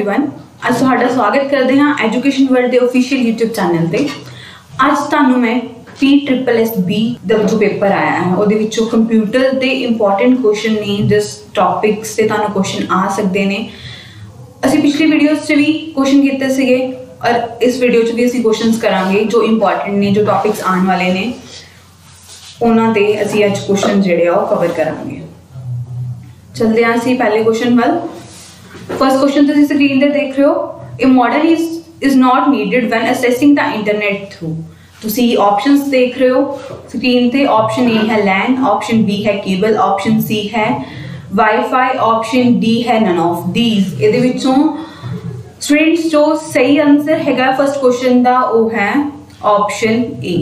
Everyone, ਅੱਜ ਤੁਹਾਡਾ ਸਵਾਗਤ ਕਰਦੇ ਹਾਂ ਐਜੂਕੇਸ਼ਨ ਵਰਲਡ ਦੇ ऑफिशियल YouTube ਚੈਨਲ ਤੇ। ਅੱਜ ਤੁਹਾਨੂੰ ਮੈਂ PSSB ਦਾ ਜੋ ਪੇਪਰ ਆਇਆ ਹੈ ਉਹਦੇ ਵਿੱਚੋਂ ਕੰਪਿਊਟਰ ਦੇ ਇੰਪੋਰਟੈਂਟ ਕੁਐਸਚਨ ਨੇ, ਜਿਸ ਟੌਪਿਕਸ ਤੇ ਤੁਹਾਨੂੰ ਕੁਐਸਚਨ ਆ ਸਕਦੇ ਨੇ। ਅਸੀਂ ਪਿਛਲੀ ਵੀਡੀਓਜ਼ 'ਚ ਵੀ ਕੁਐਸਚਨ ਕੀਤੇ ਸੀਗੇ ਔਰ ਇਸ ਵੀਡੀਓ 'ਚ ਵੀ ਅਸੀਂ ਕੁਐਸਚਨਸ ਕਰਾਂਗੇ ਜੋ ਇੰਪੋਰਟੈਂਟ ਨੇ, ਜੋ ਟੌਪਿਕਸ ਆਉਣ ਵਾਲੇ ਨੇ ਉਹਨਾਂ ਦੇ ਅਸੀਂ ਅੱਜ ਕੁਐਸਚਨ ਜਿਹੜੇ ਆ ਉਹ ਕਵਰ ਕਰਾਂਗੇ। चलते हैं ਅਸੀਂ पहले क्वेश्चन वाल। फर्स्ट क्वेश्चन तुम स्क्रीन पर देख रहे हो, a model is not needed when accessing the internet through. तुसी ऑप्शंस देख रहे हो स्क्रीन पे। ऑप्शन ए है लैन, ऑप्शन बी है केबल, ऑप्शन सी है वाईफाई, ऑप्शन डी है नन ऑफ दीज। ਇਹਦੇ ਵਿੱਚੋਂ स्टूडेंट्स जो सही आंसर हैगा फर्स्ट क्वेश्चन ਦਾ ਉਹ है ऑप्शन ए।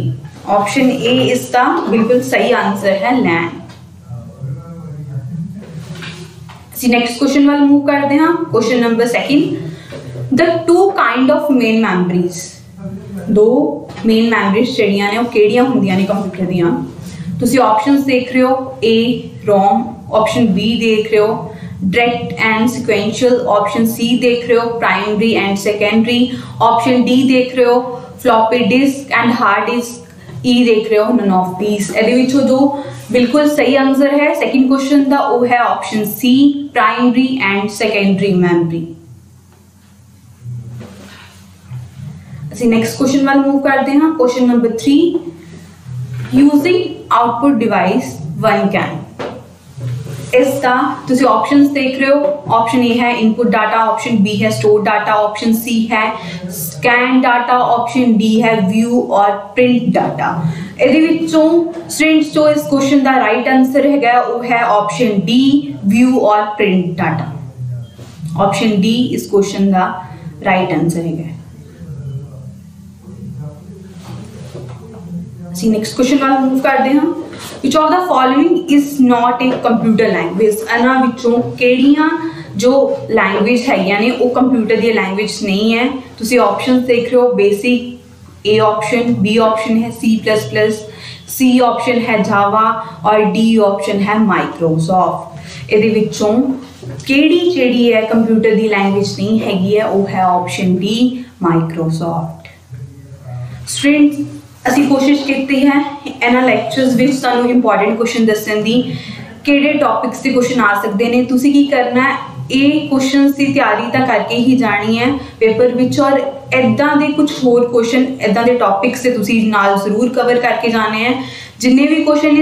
ऑप्शन ए इसका बिल्कुल सही आंसर है लैन। नेक्स्ट क्वेश्चन वाल मूव करते हैं। Question number second, the two kind of main memories. दो मेन मैमरीज जड़ियां ने वो केड़ियां हुंदियां ने कंप्यूटर दियां। तुसी ऑप्शंस देख रहे हो, ए रोम, ऑप्शन बी देख रहे हो direct and sequential, option C देख रहे हो primary and secondary, option D देख रहे हो floppy disk and hard disk, E देख रहे हो नन ऑफ दीज। ਇਹਦੇ ਵਿੱਚੋਂ जो बिल्कुल सही आंसर है सेकंड क्वेश्चन का वो है option C primary and secondary memory. ਅਸੀਂ नेक्स्ट क्वेश्चन वाल मूव करते हैं। Question number 3, using output device one can. इसका तुसी ऑप्शंस देख रहे हो, ऑप्शन ए है इनपुट डाटा, ऑप्शन बी है स्टोर डाटा, ऑप्शन सी है स्कैन डाटा, ऑप्शन डी है व्यू और प्रिंट डाटा। ਇਹਦੇ ਵਿੱਚੋਂ स्टूडेंट्स जो इस क्वेश्चन का राइट आंसर है वो है ऑप्शन डी व्यू और प्रिंट डाटा। ऑप्शन डी इस क्वेश्चन का राइट आंसर है। ਅਸੀਂ नेक्स्ट क्वेश्चन वाल मूव करते हैं। Which of the following is not a computer language. ਇਹਨਾਂ ਵਿੱਚੋਂ ਕਿਹੜੀਆਂ जो लैंग्वेज है ने वो कंप्यूटर दी लैंग्वेज नहीं है। तुसी ऑप्शंस देख रहे हो basic, A option, B option है C++, सी ऑप्शन है जावा और डी ऑप्शन है माइक्रोसॉफ्ट। ਇਹਦੇ ਵਿੱਚੋਂ ਕਿਹੜੀ ਜਿਹੜੀ ਹੈ ਕੰਪਿਊਟਰ ਦੀ ਲੈਂਗੁਏਜ ਨਹੀਂ ਹੈਗੀ ਹੈ ਉਹ ਹੈ ऑप्शन डी माइक्रोसॉफ्ट। स्टूडेंट्स ਅਸੀਂ ਕੋਸ਼ਿਸ਼ ਕੀਤੀ ਹੈ ਇਹਨਾਂ ਲੈਕਚਰਸ ਵਿੱਚ ਤੁਹਾਨੂੰ ਇੰਪੋਰਟੈਂਟ ਕੁਐਸਚਨ ਦੱਸਣ ਦੀ, ਕਿਹੜੇ ਟੌਪਿਕਸ ਤੇ ਕੁਐਸਚਨ ਆ ਸਕਦੇ ਨੇ। ਤੁਸੀਂ ਕੀ ਕਰਨਾ ਹੈ, ਇਹ ਕੁਐਸਚਨਸ ਦੀ ਤਿਆਰੀ ਤਾਂ ਕਰਕੇ ਹੀ ਜਾਣੀ ਹੈ ਪੇਪਰ ਵਿੱਚ, ਔਰ ਇੱਦਾਂ ਦੇ ਕੁਝ ਹੋਰ ਕੁਐਸਚਨ ਇੱਦਾਂ ਦੇ ਟੌਪਿਕਸ ਤੇ ਤੁਸੀਂ ਨਾਲ ਜ਼ਰੂਰ ਕਵਰ ਕਰਕੇ ਜਾਣੇ ਹੈ। ਜਿੰਨੇ ਵੀ ਕੁਐਸਚਨ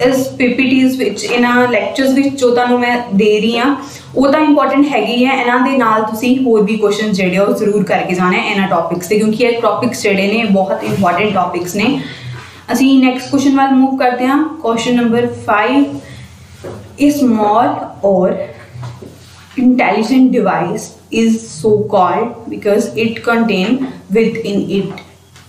ਇਸ ਪੀਪੀਟੀਜ਼ ਵਿੱਚ ਇਹਨਾਂ ਲੈਕਚਰਸ ਵਿੱਚ ਜੋ ਤੁਹਾਨੂੰ ਮੈਂ ਦੇ ਰਹੀ ਹਾਂ ਉਹ ਤਾਂ ਇੰਪੋਰਟੈਂਟ ਹੈਗੀ ਹੈ, ਇਹਨਾਂ ਦੇ ਨਾਲ ਤੁਸੀਂ ਹੋਰ ਵੀ ਕੁਐਸਚਨ ਜਿਹੜੇ ਉਹ ਜ਼ਰੂਰ ਕਰਕੇ ਜਾਣਾ ਹੈ ਇਹਨਾਂ ਟੌਪਿਕਸ ਤੇ, ਕਿਉਂਕਿ ਇਹ ਟੌਪਿਕਸ ਜਿਹੜੇ ਨੇ ਬਹੁਤ ਇੰਪੋਰਟੈਂਟ ਟੌਪਿਕਸ ਨੇ। ਅਸੀਂ ਨੈਕਸਟ ਕੁਐਸਚਨ ਵੱਲ मूव करते हैं। क्वेश्चन नंबर 5, ए स्मॉल और intelligent device is so called because it contain with in it.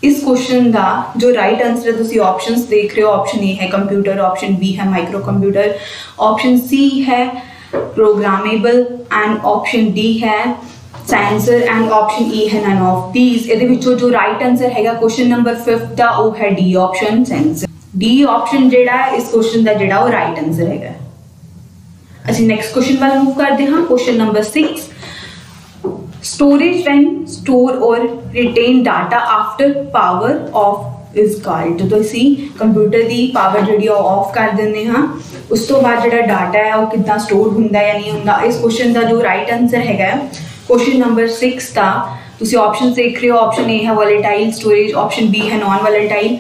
इस क्वेश्चन का जो राइट आंसर है तुसी ऑप्शंस देख रहे हो, ऑप्शन ए है कंप्यूटर, ऑप्शन बी है माइक्रो कंप्यूटर, ऑप्शन सी है प्रोग्रामेबल एंड ऑप्शन डी है सेंसर एंड ऑप्शन ई है नन ऑफ दीज। ਇਹਦੇ ਵਿੱਚੋਂ जो राइट आंसर हैगा क्वेश्चन नंबर 5 ਦਾ ਉਹ ਹੈ D option sensor. D option ਜਿਹੜਾ ਇਸ क्वेश्चन ਦਾ ਜਿਹੜਾ ਉਹ राइट आंसर हैगा। ਅਸੀਂ नेक्स्ट क्वेश्चन ਵੱਲ मूव करते हैं। Question number 6, storage when store और retain data after power off is called. ਜਦੋਂ ਅਸੀਂ ਕੰਪਿਊਟਰ ਦੀ ਪਾਵਰ ਜਿਹੜੀ ਉਹ ਆਫ ਕਰ ਦਿੰਦੇ ਹਾਂ ਉਸ ਤੋਂ ਬਾਅਦ ਜਿਹੜਾ ਡਾਟਾ ਹੈ ਉਹ ਕਿੱਦਾਂ ਸਟੋਰ ਹੁੰਦਾ ਜਾਂ ਨਹੀਂ ਹੁੰਦਾ। ਇਸ ਕੁਐਸਚਨ ਦਾ ਜੋ ਰਾਈਟ ਆਂਸਰ ਹੈਗਾ क्वेश्चन नंबर 6 का तुसी ऑप्शन देख रहे हो, ऑप्शन ए है वॉलेटाइल स्टोरेज, ऑप्शन बी है non volatile,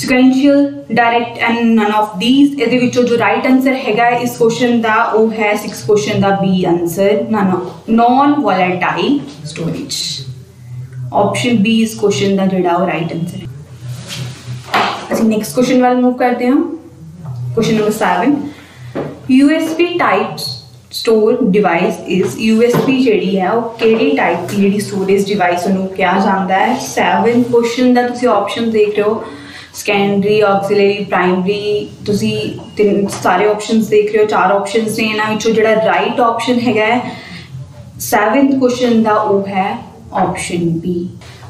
sequential, direct and none of these. ਇਹਦੇ ਵਿੱਚੋਂ जो राइट आंसर हैगा इस क्वेश्चन ਦਾ ਉਹ है 6 क्वेश्चन ਦਾ B answer non volatile storage. Option B इस क्वेश्चन ਦਾ ਜਿਹੜਾ ਉਹ राइट आंसर है। ਅਸੀਂ नेक्स्ट क्वेश्चन ਵੱਲ मूव करते हैं। Question number 7, USB types store device is. USB ਜਿਹੜੀ ਹੈ ਉਹ ਕਿਹੜੀ ਟਾਈਪ ਦੀ ਜਿਹੜੀ ਸਟੋਰੇਜ ਡਿਵਾਈਸ ਨੂੰ ਕਿਹਾ ਜਾਂਦਾ ਹੈ। 7 क्वेश्चन ਦਾ ਤੁਸੀਂ ਆਪਸ਼ਨ ਦੇਖ ਰਹੇ ਹੋ, ਸੈਕੰਡਰੀ, ਆਕਸੀਲਰੀ, ਪ੍ਰਾਇਮਰੀ, ਤੁਸੀਂ ਤਿੰਨ ਸਾਰੇ ਆਪਸ਼ਨਸ ਦੇਖ ਰਹੇ ਹੋ, 4 ਆਪਸ਼ਨਸ ਨੇ। ਇਹਨਾਂ ਵਿੱਚੋਂ ਜਿਹੜਾ ਰਾਈਟ ਆਪਸ਼ਨ ਹੈਗਾ 7th क्वेश्चन ਦਾ ਉਹ ਹੈ ਆਪਸ਼ਨ ਬੀ।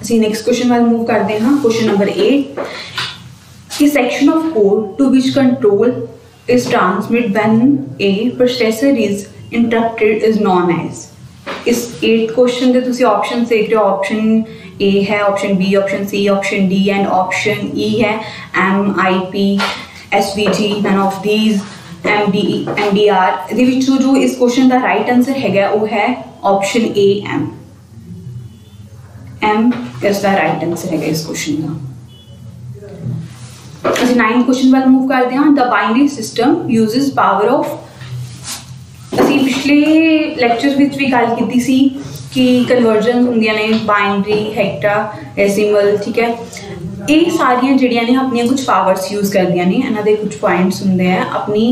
ਅਸੀਂ ਨੈਕਸਟ क्वेश्चन ਵੱਲ मूव ਕਰਦੇ ਹਾਂ। क्वेश्चन नंबर 8, कि section of code to which control is transmitted when a processor is interrupted is known as। इस 8th क्वेश्चन के तुसी ऑप्शन देख रहे हो, ऑप्शन ए है, option B, option C, option D and option E है। MIP, SVG, none of these, MDR ਦੇ ਵਿੱਚੋਂ ਜੋ ਇਸ क्वेश्चन ਦਾ राइट आंसर हैगा वो है ऑप्शन ए, M इसका राइट आंसर हैगा इस क्वेश्चन का। ਅਸੀਂ 9th क्वेश्चन ਵੱਲ मूव करते हैं। The binary system uses power of, ਅਸੀਂ पिछले ਲੈਕਚਰ ਵਿੱਚ ਵੀ ਗੱਲ ਕੀਤੀ ਸੀ कि कन्वर्जन ਹੁੰਦੀਆਂ ਨੇ बाइनरी, हेक्साडेसिमल, ठीक है। ਇਹ ਸਾਰੀਆਂ ਜਿਹੜੀਆਂ ਨੇ ਆਪਣੀਆਂ ਕੁਝ ਪਾਵਰਸ ਯੂਜ਼ ਕਰਦੀਆਂ ਨੇ, ਇਹਨਾਂ ਦੇ ਕੁਝ ਪੁਆਇੰਟਸ ਹੁੰਦੇ ਆ, ਆਪਣੀ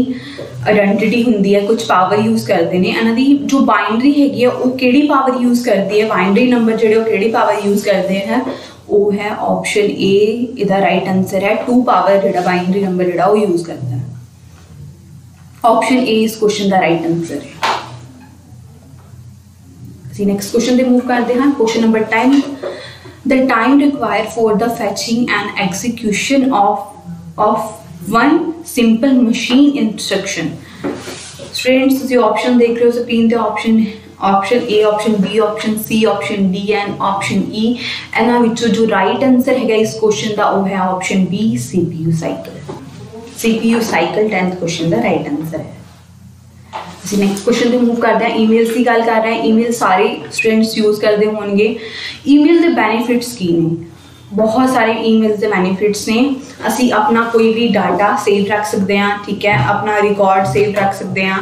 ਆਇਡੈਂਟੀਟੀ ਹੁੰਦੀ ਹੈ, ਕੁਝ ਪਾਵਰ ਯੂਜ਼ ਕਰਦੇ ਨੇ। ਇਹਨਾਂ ਦੀ ਜੋ ਬਾਈਨਰੀ ਹੈਗੀ ਆ ਉਹ ਕਿਹੜੀ ਪਾਵਰ ਯੂਜ਼ ਕਰਦੀ ਹੈ, ਬਾਈਨਰੀ ਨੰਬਰ ਜਿਹੜੇ ਉਹ ਕਿਹੜੀ ਪਾਵਰ ਯੂਜ਼ ਕਰਦੇ ਹੈ, ਉਹ ਹੈ ਆਪਸ਼ਨ ਏ। ਇਹਦਾ ਰਾਈਟ ਆਨਸਰ ਹੈ 2 ਪਾਵਰ ਜਿਹੜਾ ਬਾਈਨਰੀ ਨੰਬਰ ਜਿਹੜਾ ਉਹ ਯੂਜ਼ ਕਰਦਾ ਹੈ। ਆਪਸ਼ਨ ਏ ਇਸ ਕੁਐਸਚਨ ਦਾ ਰਾਈਟ ਆਨਸਰ ਹੈ। ਅਸੀਂ ਨੈਕਸਟ ਕੁਐਸਚਨ ਤੇ ਮੂਵ ਕਰਦੇ ਹਾਂ। Question number 10, the time required for the fetching and execution of one simple machine instruction। Students ਤੁਸੀਂ ऑप्शन देख रहे हो स्क्रीन ਤੇ, option A, option B, option C, option D and option E। ਇਹਨਾਂ ਵਿੱਚੋਂ ਜੋ ਰਾਈਟ ਆਨਸਰ ਹੈਗਾ ਇਸ ਕੁਐਸਚਨ ਦਾ ਉਹ ਹੈ option B, CPU cycle. CPU cycle 10th question ਦਾ ਰਾਈਟ ਆਨਸਰ ਹੈ। ਅਸੀਂ ਨੈਕਸਟ ਕੁਐਸਚਨ ਤੇ मूव करते हैं। ईमेल्स की गल कर रहे हैं। ईमेल सारे स्टूडेंट्स यूज़ करते होंगे। ईमेल के बेनिफिट्स की ने, बहुत सारे ईमेल्स के बेनिफिट्स ने। असी अपना कोई भी डाटा सेव रख सकते हैं, ठीक है, अपना रिकॉर्ड सेव रख सकते हैं।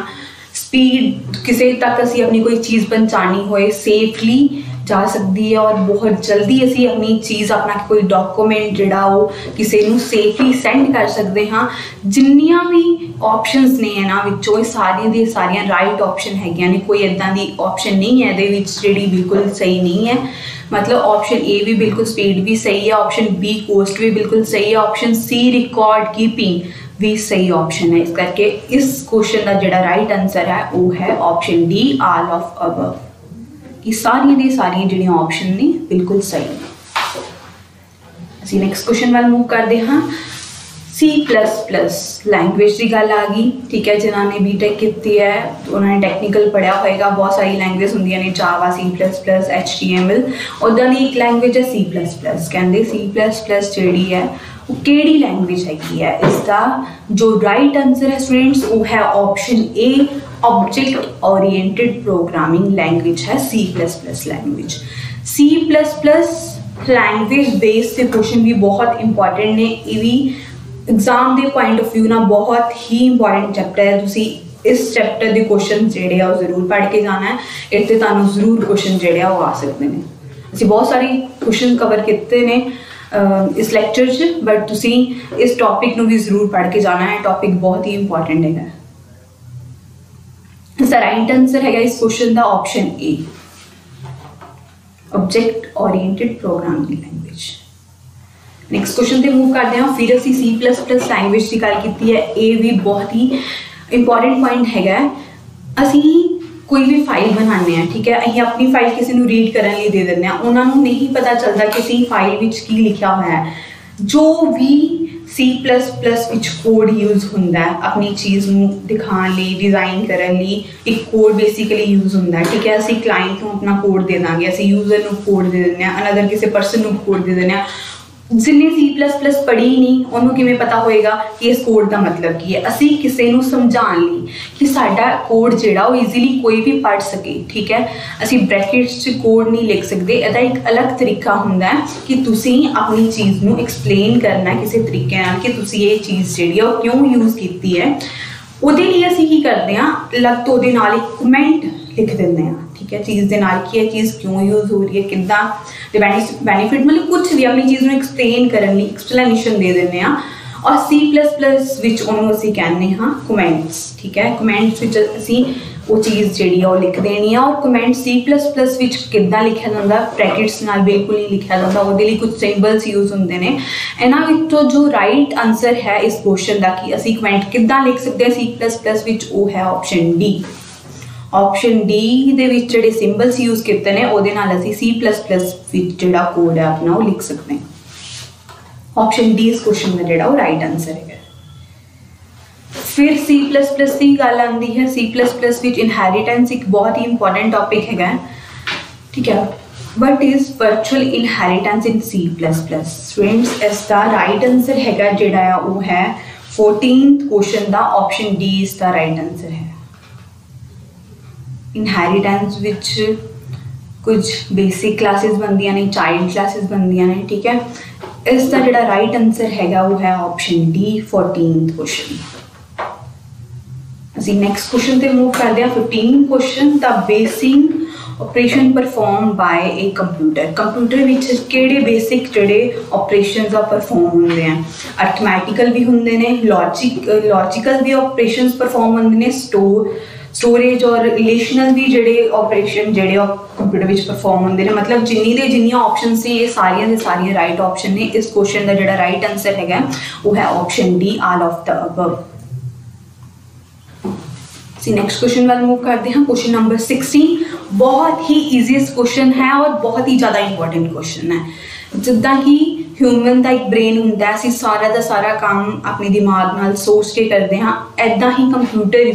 स्पीड किसी तक असी अपनी कोई चीज़ पहुँचानी होए सेफली जा सकती है और बहुत जल्दी असी अपनी चीज़, अपना कोई डॉक्यूमेंट जिहड़ा वो किसी नूं सेफली सेंड कर सकते हाँ। जिन्नियां भी ऑप्शनस ने इन्हां विच्चों सारियां दी सारियां राइट ऑप्शन हैगियां ने, कोई इदां दी ऑप्शन नहीं है इहदे विच जिहड़ी बिल्कुल सही नहीं है। मतलब ऑप्शन ए भी बिल्कुल स्पीड भी सही है, ऑप्शन बी कॉस्ट भी बिल्कुल सही है, ऑप्शन सी रिकॉर्ड कीपिंग भी सही ऑप्शन है। इस करके इस क्वेश्चन का जिहड़ा राइट आंसर है वो है option D, all of above. कि सारियां दी सारियां जिहड़ियां ऑप्शन ने बिल्कुल सही है। असीं नैक्सट क्वेश्चन वाल मूव करते हाँ। C++ लैंग्वेज की गल आ गई, ठीक है। जिन्होंने बीटेक की है उन्होंने टैक्नीकल पढ़िया होएगा। बहुत सारी लैंग्वेज होंदियां ने, जावा, C++, HTML। उदां दी एक लैंग्वेज है C++। कहंदे C++ जिहड़ी है वो किहड़ी लैंग्वेज हैगी है। इसका जो राइट आंसर है स्टूडेंट्स वो है option A, object oriented programming language है C++ language. C++ language base से क्वेश्चन भी बहुत इंपॉर्टेंट ने। ये भी एग्जाम के पॉइंट ऑफ व्यू ना बहुत ही इंपॉर्टेंट चैप्टर है। तुसी इस चैप्टर के क्वेश्चन जिहड़े आ जरूर पढ़ के जाना है। इत्थे तुहानूं जरूर क्वेश्चन जिहड़े आ वो आ सकते हैं। असीं बहुत सारे क्वेश्चन कवर किए ने इस लैक्चर च, बट तुसी इस टॉपिक नूं भी जरूर पढ़ के जाना है। टॉपिक बहुत ही इंपॉर्टेंट है। इसका राइट आंसर है इस क्वेश्चन का option A, object oriented programming language. Next question पे मूव करते हैं। फिर असी C++ लैंग्वेज की गल की है। ये भी बहुत ही इंपॉर्टेंट पॉइंट है। असी कोई भी फाइल बनाने हैं, ठीक है, असीं अपनी फाइल किसी को रीड करने लिए दे दें, उन्होंने नहीं पता चलता कि असी फाइल विच की लिखा हुआ है। जो भी C++ विच कोड यूज़ होंदा है अपनी चीज़ नूं दिखाने लिए, डिज़ाइन करने लिए, एक कोड बेसिकली यूज़ होंदा है, ठीक है। असी क्लाइंट को अपना कोड दे देंगे, असी यूज़र को कोड दे दें, अनदर किसी परसन को कोड दे दें। जिन्हें C++ पढ़ी नहीं उन्होंने किमें पता होएगा कि इस कोड का मतलब की है। असी किसी को समझाने लिए कि साडा कोड जिहड़ा वो ईजीली कोई भी पढ़ सके, ठीक है। असी ब्रैकेट्स च कोड नहीं लिख सकते। इसका एक अलग तरीका होंदा है कि तुसी अपनी चीज़ नूं एक्सप्लेन करना किसी तरीके नाल कि तुसी ये चीज़ जिहड़ी है वो क्यों यूज़ की है। उहदे लिए असी की करते हैं, अलग तो उहदे नाल एक कमेंट लिख देंगे हैं, ठीक है, चीज़ के नाल कि यह चीज़ क्यों यूज़ हो रही है, किद्दां बेनीफिट, मतलब कुछ भी अपनी चीज़ में एक्सप्लेन करने लिए एक्सप्लेनेशन दे देंगे हैं। और C++ विच उन्होंने असीं कहने हाँ कमेंट्स, ठीक है। कमेंट्स विच असीं वो चीज़ जिहड़ी है वो लिख देनी है। और कमेंट C++ विच किद्दां लिखिया जांदा, ब्रैकेट्स नाल बिल्कुल नहीं लिखिया जांदा, उहदे लई कुछ सिंबल्स यूज़ होंदे ने। इन्हां विचों जो राइट आंसर है इस क्वेश्चन का कि असीं कमेंट किद्दां लिख सकते हैं C++ विच, वो है ऑप्शन डी। ऑप्शन डी दे विच जिहड़े सिंबल्स यूज़ किए हैं उहदे नाल असीं C++ विच जिहड़ा कोड है अपना वो लिख सकते हैं। ऑप्शन डी इस क्वेश्चन का जिहड़ा वो राइट आंसर है। फिर C++ की गल आती है। C++ विच इनहेरिटेंस एक बहुत ही इंपॉर्टेंट टॉपिक है। ठीक है। What is virtual inheritance in C++? Students इसका राइट आंसर हैगा जिहड़ा वो है 14th क्वेश्चन का ऑप्शन डी इसका राइट आंसर है। इनहेरिटेंस विच कुछ बेसिक क्लासेस बनदियां ने, चाइल्ड क्लासेस बनदियां ने, ठीक है। इसका जिहड़ा राइट आंसर हैगा वो है ऑप्शन डी 14th क्वेश्चन। ਅਸੀਂ ਨੈਕਸਟ क्वेश्चन ਤੇ मूव करते हैं 15th question. The basic operation perform by a computer. Computer which किहड़े बेसिक जिहड़े ऑपरेशंस आ परफॉर्म होंदे हैं? अर्थमैटिकल भी होंदे ने, लॉजिकल भी ऑपरेशंस परफॉर्म होंदे ने, स्टोरेज और रिलेशनल भी जिहड़े ऑपरेशन जिहड़े कंप्यूटर विच परफॉर्म होंदे ने। मतलब जिन्नियां ऑप्शन सी ये सारियां दे सारियां राइट ऑप्शन ने। इस क्वेश्चन का जिहड़ा राइट आंसर हैगा वो है option D all of the above. Next question वाल मूव करते हैं। क्वेश्चन नंबर 16 बहुत ही ईजीएस्ट क्वेश्चन है और बहुत ही ज़्यादा इंपॉर्टेंट क्वेश्चन है। जिद्दां कि ह्यूमन का एक ब्रेन होंदा है, असीं सारा दा सारा काम अपने दिमाग नाल सोच के करते हैं, ऐदां ही कंप्यूटर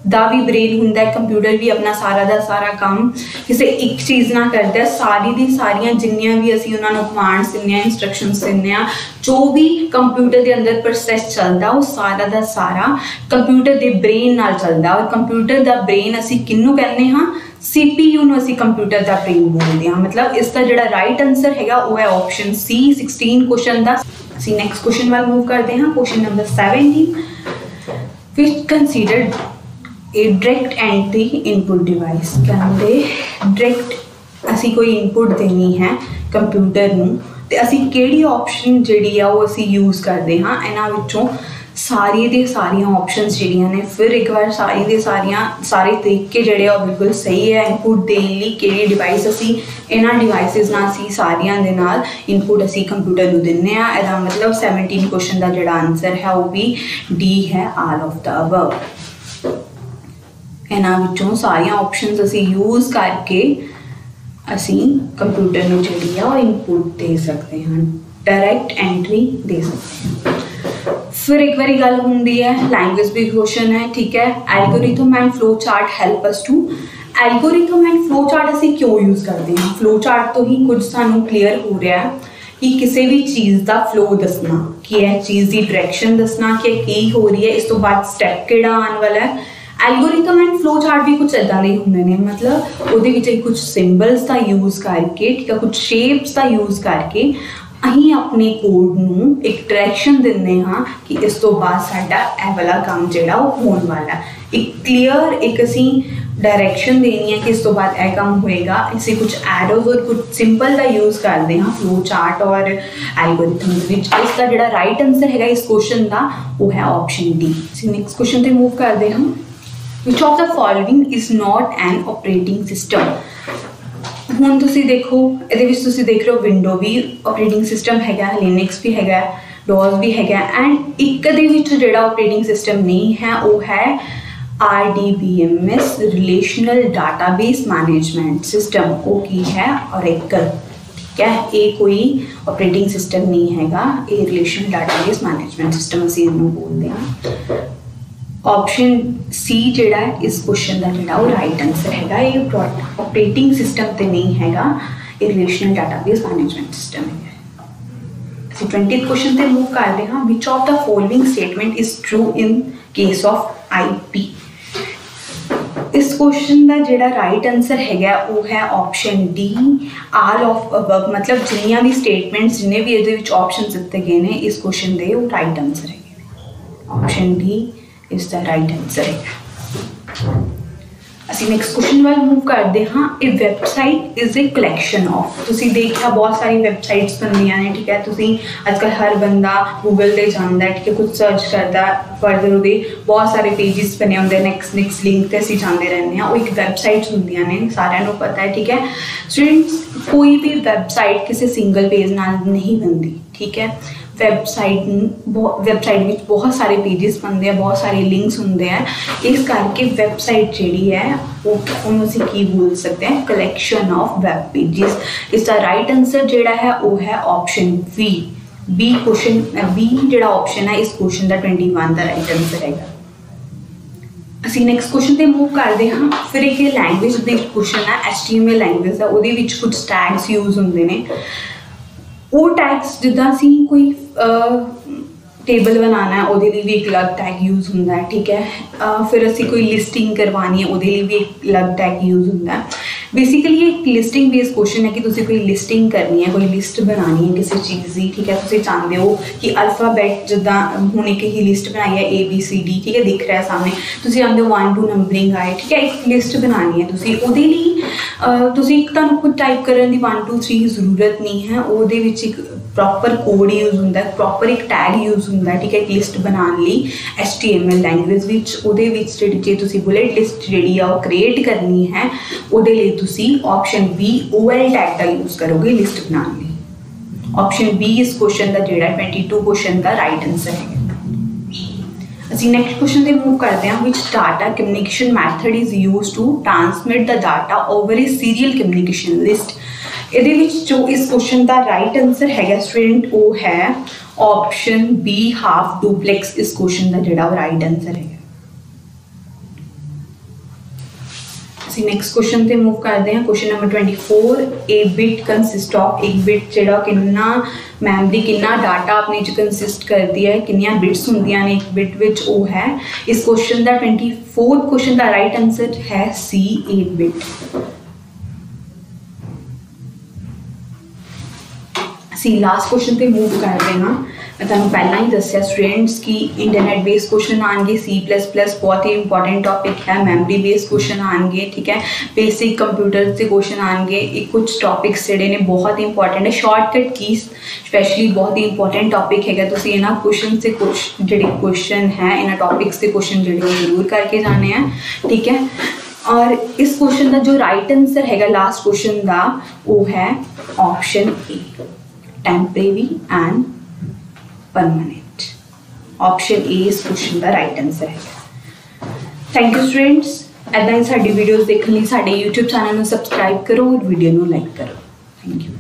दा भी ब्रेन होंदा है। कंप्यूटर भी अपना सारा दा सारा काम किसी एक चीज़ ना करता है। सारी दी सारियां जिन्नियां भी असीं उन्हां नूं कमांड्स दिंदे हां, इंस्ट्रक्शनस दिंदे हां, जो भी कंप्यूटर के अंदर प्रोसैस चलता वो सारा दा सारा कंप्यूटर के ब्रेन नाल चलता। और कंप्यूटर का ब्रेन असीं किन्नू कहने हाँ? CPU नूं असीं कंप्यूटर का ब्रेन बोलते हैं। मतलब इसका जिहड़ा राइट आंसर हैगा वो है ऑप्शन सी 16 क्वेश्चन का। असीं नैक्सट क्वेश्चन वाल मूव करते हैं। क्वेश्चन नंबर 17 विच कंसीडर्ड ए डायरैक्ट एंट्री इनपुट डिवाइस। कहते डायरैक्ट असी कोई इनपुट देनी है कंप्यूटर नूं ते असी किहड़ी ऑप्शन जिहड़ी आ वो असी यूज़ करते हाँ? इन्हां विचों सारी दी सारियां ऑप्शनस जिहड़ियां ने, फिर एक बार सारी दी सारे तरीके जिहड़े आ बिल्कुल सही है इनपुट देने लई। किहड़ी डिवाइस असी इन्हां डिवाइसिस नाल असी सारियां दे नाल इनपुट असी कंप्यूटर नूं दिंदे आ। इहदा मतलब 17 क्वेश्चन का जिहड़ा आंसर है वो भी डी है ऑल ऑफ द अबव। इन्हां विचों सारियां ऑप्शनस असी यूज़ करके असी कंप्यूटर नूं जिहड़ी आ इनपुट दे सकते हैं, डायरैक्ट एंट्री दे सकते हैं। फिर एक बारी गल होंदी है लैंग्वेज भी क्वेश्चन है, ठीक है। Algorithm and flow chart help us to. Algorithm and flow chart असी क्यों यूज़ करते हैं? फ्लो चार्ट तो ही कुछ सानू क्लीयर हो रहा है कि किसी भी चीज़ का फ्लो दसना, कि यह चीज़ की डायरैक्शन दसना कि की हो रही है, इस तो बाद स्टैप किहड़ा आने वाला है। एल्गोरिथम एंड फ्लो चार्ट भी कुछ इदां दे हुंदे ने। मतलब उहदे विच कुछ सिंबल्स का यूज़ करके, ठीक है, कुछ शेप्स का यूज़ करके अहीं अपने कोड नूं एक डायरैक्शन दिंदे हाँ कि इस तो बाद साडा ਇਹ वाला काम जिहड़ा वो होने वाला। एक क्लीयर एक असीं डायरैक्शन देनी है कि इस तो बाद यह काम होएगा। इसे कुछ एरोज और कुछ सिंपल का यूज़ करते हैं फ्लो चार्ट और एल्गोरिथम। इसका जिहड़ा राइट आंसर हैगा इस क्वेश्चन का वो है ऑप्शन डी। नैक्सट क्वेश्चन ते मूव करते हैं। Which of the following is not an operating system. हुण तुसी देखो इहदे विच तुसी देख रहे हो विंडो भी ऑपरेटिंग सिस्टम हैगा, लिनक्स भी हैगा, डॉस भी हैगा, एंड एक दे विच जिहड़ा ऑपरेटिंग सिस्टम नहीं है वो है RDBMS relational database management system. वो की है ओरेकल, ठीक है। ये कोई ऑपरेटिंग सिस्टम नहीं हैगा, ये रिलेशनल डाटाबेस मैनेजमेंट सिस्टम असीं इहनूं बोलदे हां। ऑप्शन सी जिहड़ा है इस क्वेश्चन का जिहड़ा वो राइट आंसर हैगा। ये ऑपरेटिंग सिस्टम तो नहीं हैगा, ये रिलेशनल डाटाबेस मैनेजमेंट सिस्टम है। ਅਸੀਂ 20th क्वेश्चन ਤੇ मूव करते हैं। Which of the following statement is true in case of IP। इस क्वेश्चन का जिहड़ा राइट आंसर हैगा वो है option D all of above. मतलब जिन्नियां भी स्टेटमेंट्स जिन्ने भी इहदे विच ऑप्शन दिते गए हैं इस क्वेश्चन के वो राइट आंसर है। Option D is the right answer है। ਅਸੀਂ नैक्सट क्वेश्चन वाल मूव करते हाँ। A website is a collection of. तुसीं देखा बहुत सारी वैबसाइट्स बनदियां ने, ठीक है। तुसीं अजकल हर बंदा गूगल ते जांदा है, ठीक है, कुछ सर्च करता फर्दर उहदे बहुत सारे पेजिस बने होंदे, नैक्सट लिंक ते असीं जांदे रहंदे हां। वो एक वैबसाइट्स होंदियां ने, सारिआं नूं पता है, ठीक है। स्टूडेंट्स कोई भी वैबसाइट किसी सिंगल पेज नाल नहीं बनती, ठीक है। वैबसाइट में बहुत सारे पेजिस बनते हैं, बहुत सारे लिंक्स होंगे हैं। इस करके वैबसाइट जी है वो उन्होंने की बोल सकते हैं कलैक्शन ऑफ वैब पेजिस। इसका राइट आंसर जोड़ा है वो है ऑप्शन बी क्वेश्चन बी जोड़ा ऑप्शन है इस क्वेश्चन का 21 का राइट आंसर है। ਅਸੀਂ ਨੈਕਸਟ ਕੁਐਸਚਨ ਤੇ ਮੂਵ ਕਰਦੇ ਹਾਂ। ਫਿਰ ਇੱਕ ਲੈਂਗੁਏਜ ਬੇਸਡ ਕੁਐਸਚਨ ਹੈ, HTML ਲੈਂਗੁਏਜ ਹੈ, ਉਹਦੇ ਵਿੱਚ ਕੁਝ ਟੈਗਸ ਯੂਜ਼ ਹੁੰਦੇ ਨੇ। ਉਹ ਟੈਗਸ ਜਿੱਦਾਂ ਅਸੀਂ ਕੋਈ ਟੇਬਲ ਬਣਾਉਣਾ ਹੈ ਉਹਦੇ ਲਈ ਵੀ ਇੱਕ ਅਲੱਗ ਟੈਗ ਯੂਜ਼ ਹੁੰਦਾ ਹੈ, ਠੀਕ ਹੈ। ਫਿਰ ਅਸੀਂ ਕੋਈ ਲਿਸਟਿੰਗ ਕਰਵਾਉਣੀ ਹੈ ਉਹਦੇ ਲਈ ਵੀ ਇੱਕ ਅਲੱਗ ਟੈਗ ਯੂਜ਼ ਹੁੰਦਾ ਹੈ। ਬੇਸਿਕਲੀ ਇੱਕ ਲਿਸਟਿੰਗ ਬੇਸਡ ਕੁਐਸਚਨ ਹੈ ਕਿ ਤੁਸੀਂ ਕੋਈ ਲਿਸਟਿੰਗ ਕਰਨੀ ਹੈ, ਕੋਈ ਲਿਸਟ ਬਣਾਉਣੀ ਹੈ ਕਿਸੇ ਚੀਜ਼ ਦੀ, ਠੀਕ ਹੈ। ਤੁਸੀਂ ਚਾਹੁੰਦੇ ਹੋ ਕਿ ਅਲਫਾਬੈਟ ਜਿੱਦਾਂ ਹੁਣ ਇੱਕ ਹੀ ਲਿਸਟ ਬਣਾਈ ਹੈ ABCD, ਠੀਕ ਹੈ, ਦਿਖ ਰਿਹਾ ਸਾਹਮਣੇ। ਤੁਸੀਂ ਚਾਹੁੰਦੇ ਹੋ 1 2 ਨੰਬਰਿੰਗ ਆਏ, ਠੀਕ ਹੈ। ਇੱਕ ਲਿਸਟ ਬਣਾਉਣੀ ਹੈ ਤੁਸੀਂ, ਉਹਦੇ ਲਈ ਤੁਸੀਂ ਤੁਹਾਨੂੰ ਖੁਦ ਟਾਈਪ ਕਰਨ ਦੀ 1 2 3 ਜ਼ਰੂਰਤ ਨਹੀਂ ਹੈ। ਉਹਦੇ ਵਿੱਚ ਇੱਕ ਪ੍ਰੋਪਰ ਕੋਡ ਯੂਜ਼ ਹੁੰਦਾ, ਪ੍ਰੋਪਰ ਇੱਕ ਟੈਗ ਯੂਜ਼ ਹੁੰਦਾ, ਠੀਕ ਹੈ, ਇੱਕ ਲਿਸਟ ਬਣਾਉਣ ਲਈ HTML ਲੈਂਗੁਏਜ ਵਿੱਚ। ਉਹਦੇ ਵਿੱਚ ਜਿਹੜੀ ਜੇ ਤੁਸੀਂ ਬੁਲੇਟ ਲਿਸਟ ਜਿਹੜੀ ਆ ਉਹ ਕ੍ਰੀਏਟ ਕਰਨੀ ਹੈ, ਉਹਦੇ ਲਈ ਤੁਸੀਂ ਆਪਸ਼ਨ B OL ਟੈਗ ਦਾ ਯੂਜ਼ ਕਰੋਗੇ ਲਿਸਟ ਬਣਾਉਣ ਲਈ। ਆਪਸ਼ਨ B ਇਸ ਕੁਐਸਚਨ ਦਾ ਜਿਹੜਾ 22 ਕੁਐਸਚਨ ਦਾ ਰਾਈਟ ਆਨਸਰ ਹੈ। ਅਸੀਂ ਨੈਕਸਟ ਕੁਐਸਚਨ ਤੇ ਮੂਵ ਕਰਦੇ ਹਾਂ। Which data communication method is used to transmit the data over a serial communication list. ਇਹਦੇ ਵਿੱਚ ਜੋ ਇਸ ਕੁਐਸਚਨ ਦਾ ਰਾਈਟ ਆਨਸਰ ਹੈਗਾ ਸਟੂਡੈਂਟ ਉਹ ਹੈ ਆਪਸ਼ਨ B ਹਾਫ ਡੁਪਲੈਕਸ। ਇਸ ਕੁਐਸਚਨ ਦਾ ਜਿਹੜਾ ਉਹ ਰਾਈਟ ਆਨਸਰ ਹੈ। ਅਸੀਂ ਨੈਕਸਟ ਕੁਐਸਚਨ ਤੇ ਮੂਵ ਕਰਦੇ ਹਾਂ। Question number 24 A bit consist of. ਇੱਕ ਬਿਟ ਜਿਹੜਾ ਕਿੰਨਾ ਮੈਮਰੀ ਕਿੰਨਾ ਡਾਟਾ ਆਪਣੇ 'ਚ ਕੰਸਿਸਟ ਕਰਦੀ ਹੈ, ਕਿੰਨੀਆਂ ਬਿਟਸ ਹੁੰਦੀਆਂ ਨੇ ਇੱਕ ਬਿਟ ਵਿੱਚ, ਉਹ ਹੈ ਇਸ ਕੁਐਸਚਨ ਦਾ 24th ਕੁਐਸਚਨ ਦਾ ਰਾਈਟ ਆਨਸਰ ਹੈ C 8 ਬਿਟ। ਅਸੀਂ ਲਾਸਟ ਕੁਐਸਚਨ ਤੇ ਮੂਵ ਕਰਦੇ ਹਾਂ। मैं तुहानू पहला ही दस्या स्टूडेंट्स कि इंटरनेट बेस्ड क्वेश्चन आएंगे, C++ बहुत ही इंपॉर्टेंट टॉपिक है, मैमरी बेस्ड क्वेश्चन आएंगे, ठीक है, बेसिक कंप्यूटर से क्वेश्चन आएंगे। एक कुछ टॉपिक्स जोड़े ने बहुत ही इंपॉर्टेंट है। शॉर्टकट कीज स्पैशली बहुत ही इंपॉर्टेंट टॉपिक है। तुम इन्होंने क्वेश्चन से कुछ जो क्वेश्चन है इन्होंने टॉपिक्स के क्वेश्चन जो जरूर करके जाने हैं, ठीक है। और इस क्वेश्चन का जो राइट आंसर है लास्ट क्वेश्चन का वो है option A temporary and permanent. Option A इस क्वेश्चन का राइट आंसर है। Thank you students. ऐसा ही साडी वीडियोज़ देखने लिए साडे यूट्यूब चैनल में सबसक्राइब करो और वीडियो में लाइक करो। Thank you.